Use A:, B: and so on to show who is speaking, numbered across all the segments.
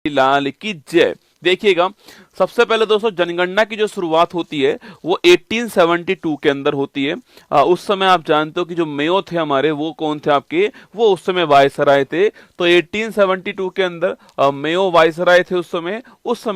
A: लाल की जय। देखिएगा, सबसे पहले दोस्तों जनगणना की जो शुरुआत होती है वो 1872 के अंदर होती है। उस समय आप जानते हो कि जो मेयो थे हमारे, वो कौन थे आपके, वो उस समय वायसराय थे। तो 1872 के अंदर मेयो वायसराय थे उस समय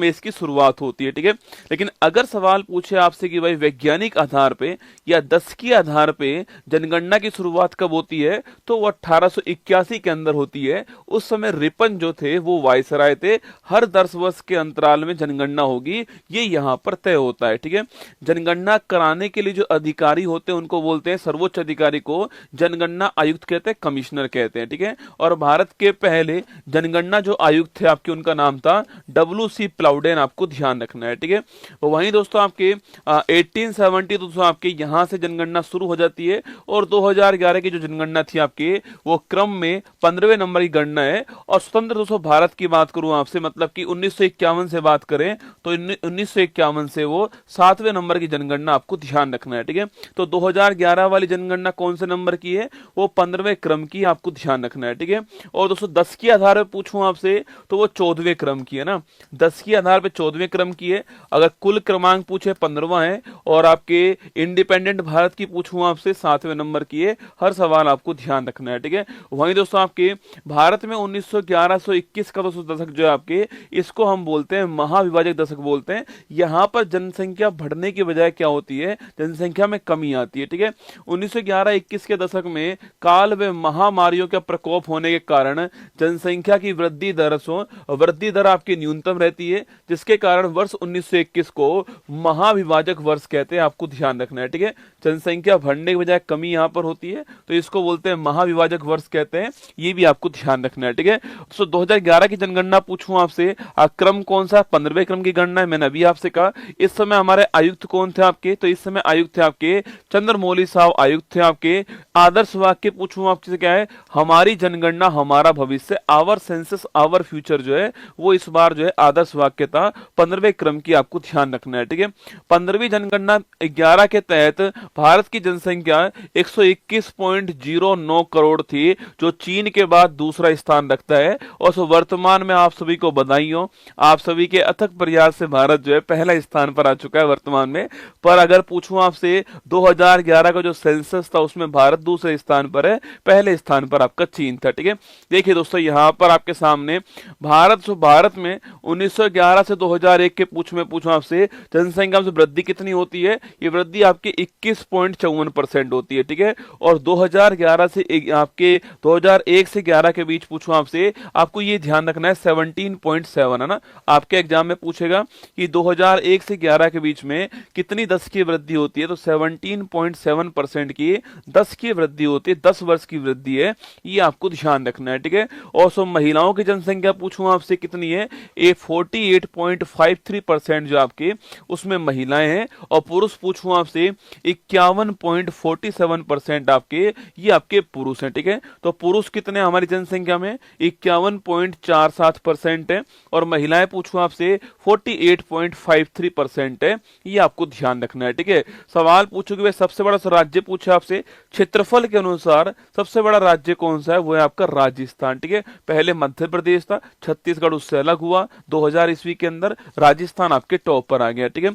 A: इसकी शुरुआत होती है, ठीक है। लेकिन अगर सवाल पूछे आपसे कि भाई वैज्ञानिक आधार पे या दशकीय आधार पे जनगणना की शुरुआत कब होती है, तो वो 1881 के अंदर होती है। उस समय रिपन जो थे वो वायसराय थे। हर 10 वर्ष के अंतराल में जनगणना होगी, ये यहाँ पर तय होता है, ठीक है। जनगणना कराने के लिए जो अधिकारी होते हैं उनको बोलते हैं, सर्वोच्च अधिकारी को जनगणना आयुक्त कहते हैं, कमिश्नर कहते हैं, ठीक है। और भारत के पहले जनगणना जो आयुक्त थे आपके, उनका नाम था WC प्लाउडेन, आपको ध्यान रखना है, ठीक है। वहीं दोस्तों आपके 1870 दोस्तों आपके यहाँ से जनगणना शुरू हो जाती है। और 2011 की जो जनगणना थी आपके, वो क्रम में 15वें नंबर की गणना है। और स्वतंत्र दोस्तों भारत की बात करूं आपसे, मतलब कि 1951 से बात करें तो 1951 से वो 7वें नंबर की जनगणना, आपको ध्यान रखना है, ठीक है। तो 2011 वाली जनगणना कौन से नंबर की है, वो 15वें क्रम की, आपको ध्यान रखना है, ठीक है। और दोस्तों 10 के आधार पर पूछूं आपसे तो वो 14वें क्रम की है ना, 10 के आधार पर 14वें क्रम की है। अगर कुल क्रमांक पूछे 15वां है, और आपके इंडिपेंडेंट भारत की पूछूं आपसे 7वें नंबर की है। हर सवाल आपको ध्यान रखना है, ठीक है। वहीं दोस्तों आपके भारत में 1911-21 का दोस्तों दशक जो है आपके, इसको हम बोलते हैं महाविभाजक दशक बोलते हैं। यहां पर जनसंख्या बढ़ने की बजाय क्या होती है, जनसंख्या में कमी आती है, ठीक है। 1911-21 के दशक में काल व महामारियों का प्रकोप होने के कारण जनसंख्या की वृद्धि दर आपकी न्यूनतम रहती है, जिसके कारण वर्ष 1921 को महाविभाजक वर्ष कहते हैं, आपको ध्यान रखना है, ठीक है। जनसंख्या बढ़ने की बजाय कमी यहां पर होती है, तो इसको बोलते हैं महाविभाजक वर्ष कहते हैं, ये भी आपको ध्यान रखना है, ठीक है। तो 2011 की जनगणना पूछूं आपसे, क्रम कौन सा, 15वें क्रम की गणना है, मैंने अभी आपसे कहा। इस समय हमारे आयुक्त कौन थे आपके, तो इस समय आयुक्त थे आपके चंद्रमौली साहब आयुक्त थे आपके। आदर्श वाक्य पूछूं आपसे क्या है, हमारी जनगणना हमारा भविष्य, आवर सेंसस आवर फ्यूचर जो है वो इस बार जो है आदर्श वाक्य था, 15वें क्रम की, आपको ध्यान रखना है, ठीक है। 15वीं जनगणना 11 के तहत भारत की जनसंख्या 121.09 करोड़ थी, जो चीन के बाद दूसरा स्थान रखता है। और वर्तमान में आप सभी को बधाई हो, आप सभी के अथक प्रयास से भारत जो है पहला स्थान पर आ चुका है वर्तमान में। पर अगर पूछूं आपसे 2011 का जो सेंसस था उसमें भारत दूसरे स्थान पर है, पहले स्थान पर आपका चीन था, ठीक है। देखिए दोस्तों यहां पर आपके सामने भारत में 1911 से 2001 के पूछूं आपसे जनसंख्या में वृद्धि कितनी होती है, ये वृद्धि आपके 21.54% होती है, ठीक है। और 2011 से आपके 2001 से 11 के बीच पूछूं आपसे, आपको ये ध्यान रखना है 17.7 है ना। आपके एग्जाम में पूछेगा कि 2001 से 11 के बीच में कितनी 10 की वृद्धि होती है, तो 17.7% की 10 की वृद्धि होती है, 10 वर्ष की वृद्धि है, ये आपको ध्यान रखना है, ठीक है। और महिलाओं की जनसंख्या पूछूं आपसे कितनी है, ये 48.53% जो आपके उसमें महिलाएं हैं। और पुरुष पूछूं आपसे 51.47% आपके, ये आपके पुरुष हैं, ठीक है। तो पुरुष कितने हमारी जनसंख्या में, 51.47% है। और महिलाएं पूछूं आपसे 48.53% है, ये आपको ध्यान रखना है, ठीक है। सवाल पूछोगे भाई सबसे बड़ा राज्य पूछे आपसे, क्षेत्रफल के अनुसार सबसे बड़ा राज्य कौन सा है, वो है आपका राजस्थान, ठीक है। पहले मध्य प्रदेश था, छत्तीसगढ़ उससे अलग हुआ 2000 ईस्वी के अंदर, राजस्थान आपके टॉप पर आ गया, ठीक है।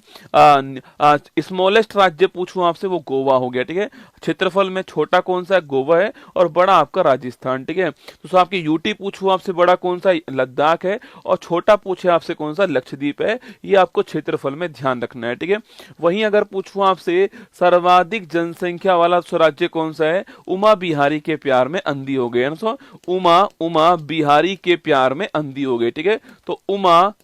A: स्मॉलेस्ट राज्य पूछूं आपसे, वो गोवा हो गया, ठीक है। क्षेत्रफल में छोटा कौन सा है, गोवा है, और बड़ा आपका राजस्थान, ठीक है। तो आपके यूटी पूछूं आपसे, बड़ा कौन सा, लद्दाख है, और छोटा पूछे आपसे कौन सा, लक्षद्वीप है, ये आपको क्षेत्रफल में ध्यान रखना है, ठीक है। वहीं अगर पूछूं आपसे सर्वाधिक जनसंख्या वाला राज्य कौन सा है, उमा बिहारी के प्यार में अंधी हो गए, उमा बिहारी के प्यार में अंधी हो गई, ठीक है। तो उमा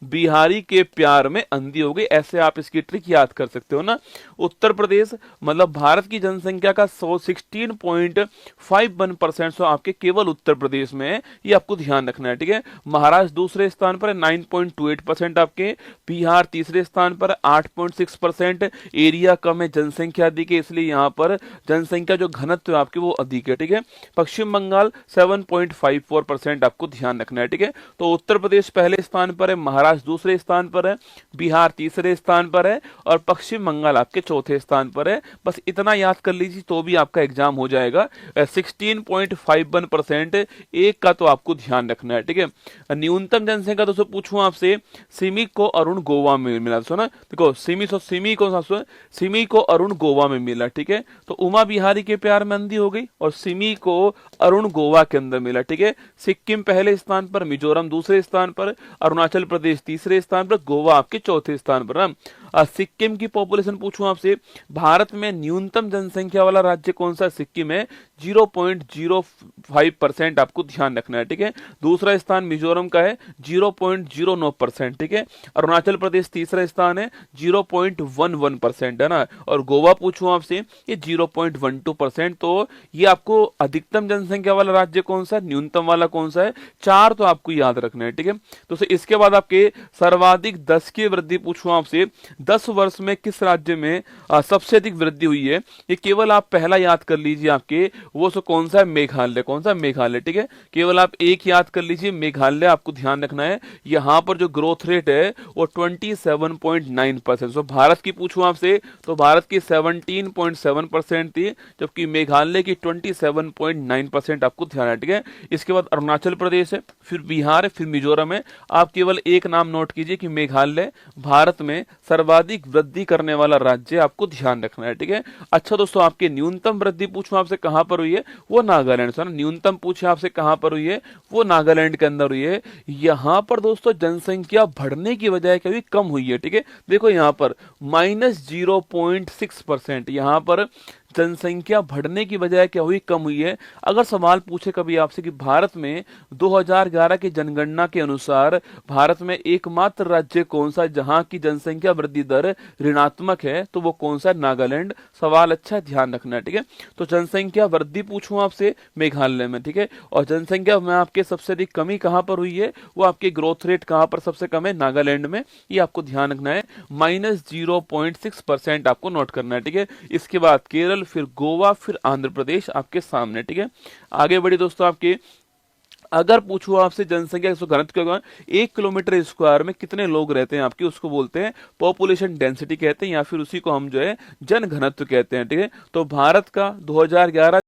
A: बिहारी के प्यार में अंधी हो गई, ऐसे आप इसकी ट्रिक याद कर सकते हो ना। उत्तर प्रदेश, मतलब भारत की जनसंख्या का 16.51% आपके केवल उत्तर प्रदेश में है, ये आपको ध्यान रखना है, ठीक है। महाराष्ट्र दूसरे स्थान पर 9.28% आपके, बिहार तीसरे स्थान पर 8.6%। एरिया कम है, जनसंख्या अधिक है, इसलिए यहाँ पर जनसंख्या जो घनत्व आपके वो अधिक है, ठीक है। पश्चिम बंगाल 7.54% आपको ध्यान रखना है, ठीक है। तो उत्तर प्रदेश पहले स्थान पर है, महाराष्ट्र महाराष्ट्र दूसरे स्थान पर है, बिहार तीसरे स्थान पर है और पश्चिम बंगाल आपके चौथे स्थान पर है। बस इतना याद कर लीजिए तो भी आपका एग्जाम हो जाएगा। 16.51% एक का तो आपको ध्यान रखना है, ठीक है। न्यूनतम जनसंख्या दोस्तों पूछूं आपसे, सिमी को अरुण गोवा में मिला, सुना देखो, सिमी को अरुण गोवा में मिला, ठीक है। तो उमा बिहारी के प्यार में अंधी हो गई और सिमी को अरुण गोवा के अंदर मिला, ठीक है। सिक्किम पहले स्थान पर, मिजोरम दूसरे स्थान पर, अरुणाचल प्रदेश तीसरे स्थान पर, गोवा आपके चौथे स्थान पर ना। सिक्किम की पॉपुलेशन पूछूं आपसे, भारत में न्यूनतम जनसंख्या वाला राज्य कौन सा? सिक्किम है, 0.05% आपको ध्यान रखना है, ठीक है। दूसरा स्थान मिजोरम का है 0.09%, ठीक है। अरुणाचल प्रदेश तीसरा स्थान है 0.11%, है ना। और गोवा पूछूं आपसे, ये 0.12%। तो ये आपको अधिकतम जनसंख्या वाला राज्य कौन सा, न्यूनतम वाला कौन सा है? 4 तो आपको याद रखना है, ठीक है। तो इसके बाद आपके सर्वाधिक 10 की वृद्धि पूछूं आपसे, 10 वर्ष में किस राज्य में सबसे अधिक वृद्धि हुई है? ये केवल आप पहला याद कर लीजिए, आपके वो सो कौन सा है? मेघालय। कौन सा? मेघालय, ठीक है। केवल आप एक याद कर लीजिए, मेघालय आपको ध्यान रखना है। यहाँ पर जो ग्रोथ रेट है वो 27.9%। सो भारत की पूछूं आपसे तो भारत की 17.7% थी, जबकि मेघालय की 27.9% आपको ध्यान है, ठीक है। इसके बाद अरुणाचल प्रदेश है, फिर बिहार है, फिर मिजोरम है। आप केवल एक नाम नोट कीजिए कि मेघालय भारत में सर्वाधिक वृद्धि करने वाला राज्य आपको ध्यान रखना है, ठीक है। अच्छा दोस्तों, आपके न्यूनतम वृद्धि पूछूं आपसे कहां पर हुई है? वो नागालैंड से। न्यूनतम पूछे आपसे कहां पर हुई है? वो नागालैंड के अंदर हुई है। यहां पर दोस्तों जनसंख्या बढ़ने की बजाय कभी कम हुई है, ठीक है। देखो यहां पर -0.6%, यहां पर जनसंख्या बढ़ने की बजाय क्या हुई? कम हुई है। अगर सवाल पूछे कभी आपसे कि भारत में 2011 की जनगणना के अनुसार भारत में एकमात्र राज्य कौन सा जहां की जनसंख्या वृद्धि दर ऋणात्मक है, तो वो कौन सा? नागालैंड। सवाल अच्छा ध्यान रखना है, ठीक है। तो जनसंख्या वृद्धि पूछूं आपसे, मेघालय में, ठीक है। और जनसंख्या में आपके सबसे अधिक कमी कहां पर हुई है? वो आपके ग्रोथ रेट कहां पर सबसे कम है? नागालैंड में। ये आपको ध्यान रखना है। -0.6% आपको नोट करना है, ठीक है। इसके बाद केरल, फिर गोवा, फिर आंध्र प्रदेश आपके सामने, ठीक है। आगे बढ़ी दोस्तों, आपके अगर पूछो आपसे जनसंख्या घनत्व क्या होगा, 1 किलोमीटर स्क्वायर में कितने लोग रहते हैं आपके, उसको बोलते हैं पॉपुलेशन डेंसिटी कहते हैं, या फिर उसी को हम जो है जन घनत्व कहते हैं, ठीक है। तो भारत का 2011